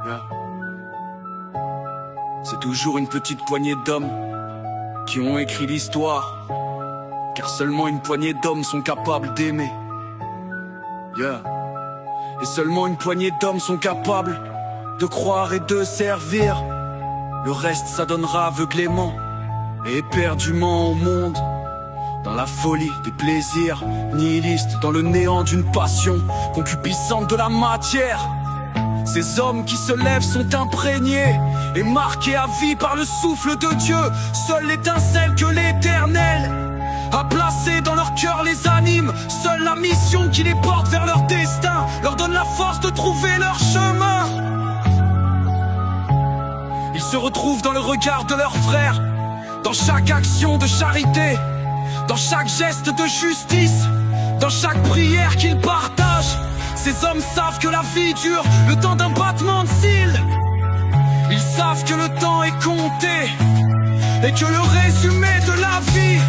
Yeah. C'est toujours une petite poignée d'hommes qui ont écrit l'histoire, car seulement une poignée d'hommes sont capables d'aimer. Yeah. Et seulement une poignée d'hommes sont capables de croire et de servir. Le reste s'adonnera aveuglément et éperdument au monde, dans la folie des plaisirs nihilistes, dans le néant d'une passion concupiscente de la matière. Ces hommes qui se lèvent sont imprégnés et marqués à vie par le souffle de Dieu. Seule l'étincelle que l'Éternel a placée dans leur cœur les anime. Seule la mission qui les porte vers leur destin leur donne la force de trouver leur chemin. Ils se retrouvent dans le regard de leurs frères, dans chaque action de charité, dans chaque geste de justice, dans chaque prière qu'ils partagent. Ces hommes savent que la vie dure le temps d'un battement de cils. Ils savent que le temps est compté et que le résumé de la vie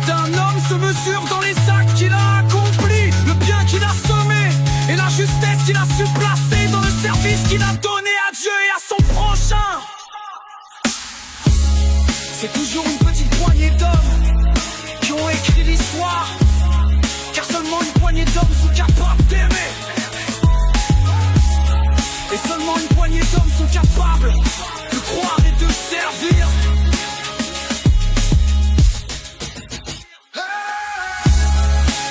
d'un homme se mesure dans les actes qu'il a accomplis, le bien qu'il a semé et la justesse qu'il a su placer dans le service qu'il a donné à Dieu et à son prochain. C'est toujours une petite poignée d'hommes qui ont écrit l'histoire, car seulement une poignée d'hommes sont capables d'aimer. Et seulement une poignée d'hommes sont capables de croire et de servir.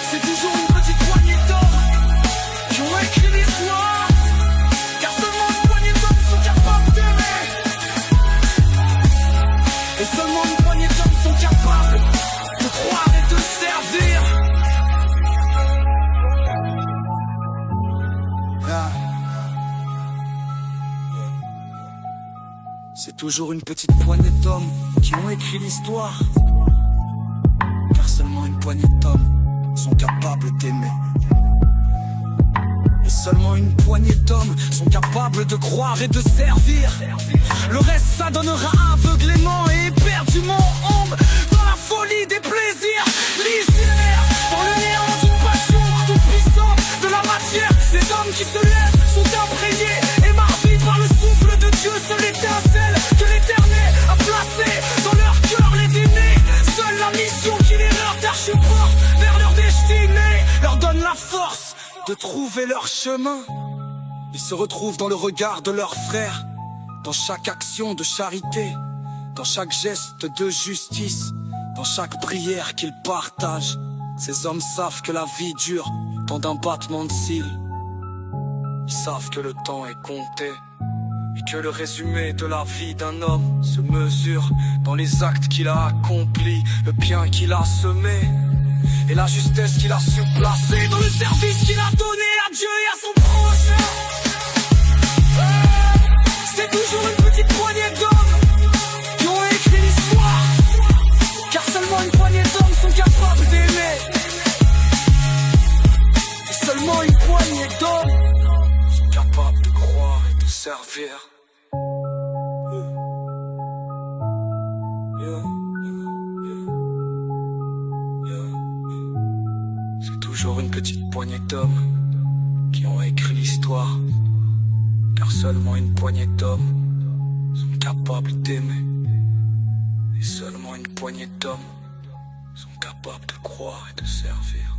C'est toujours une petite poignée d'hommes qui ont écrit l'histoire, car seulement une poignée d'hommes sont capables d'aimer. Et seulement une poignée d'hommes sont capables de croire et de servir. C'est toujours une petite poignée d'hommes qui ont écrit l'histoire, car seulement une poignée d'hommes sont capables d'aimer. Et seulement une poignée d'hommes sont capables de croire et de servir. Le reste s'adonnera aveuglément et éperdument ombre dans la folie des plaisirs linéaires, dans le néant d'une passion toute puissante de la matière. Ces hommes qui se lèvent sont imprégnés et marqués par le souffle de Dieu. Seule l'étincelle que l'Éternel a placée dans leur cœur les aimés. Seule la mission qui les leur porte vers leur destinée leur donne la force de trouver leur chemin. Ils se retrouvent dans le regard de leurs frères, dans chaque action de charité, dans chaque geste de justice, dans chaque prière qu'ils partagent. Ces hommes savent que la vie dure tant d'un battement de cils. Ils savent que le temps est compté et que le résumé de la vie d'un homme se mesure dans les actes qu'il a accomplis, le bien qu'il a semé et la justesse qu'il a su placer dans le service qu'il a donné à Dieu et à son prochain. C'est toujours une petite poignée d'hommes qui ont écrit l'histoire, car seulement une poignée d'hommes sont capables d'aimer. Et seulement une poignée d'hommes sont capables de croire et de servir. C'est toujours une petite poignée d'hommes qui ont écrit l'histoire, car seulement une poignée d'hommes sont capables d'aimer. Et seulement une poignée d'hommes sont capables de croire et de servir.